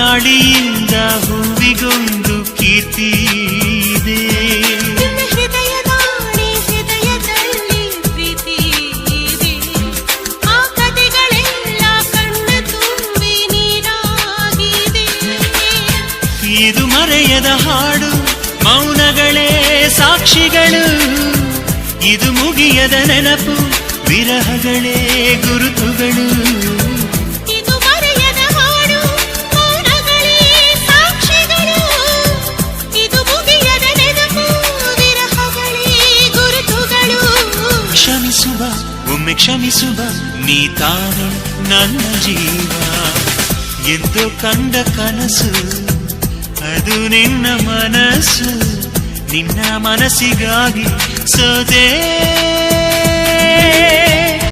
ಗಾಳಿಯಿಂದ ಹೂವಿಗೊಂದು ಕೀರ್ತಿ ಇದೆ. ಹೃದಯದಲ್ಲಿ ಪ್ರೀತಿ ಇದೆ. ಆ ಕಥೆಗಳೆಲ್ಲ ಕಣ್ಣ ತುಂಬಿ ನೀರಾಗಿದೆ. ಇದು ಮರೆಯದ ಹಾಡು, ಮೌನಗಳೇ ಸಾಕ್ಷಿಗಳು. ಇದು ಮುಗಿಯದ ನೆನಪು, ವಿರಹಗಳೇ ಗುರುತುಗಳು. ಇದು ಮರೆಯದ ಹಾಡು, ಮೌನಗಳೇ ಸಾಕ್ಷಿಗಳು. ಇದು ಮುಗಿಯದ ನೆನಪು, ವಿರಹಗಳೇ ಗುರುತುಗಳು. ಕ್ಷಮಿಸುವ, ಒಮ್ಮೆ ಕ್ಷಮಿಸುವ, ನೀ ತಾನೆ ನನ್ನ ಜೀವ. ಎಂದು ಕಂಡ ಕನಸು ಅದು ನಿನ್ನ ಮನಸ್ಸು. ನಿನ್ನ ಮನಸ್ಸಿಗಾಗಿ ಸೋದೆ.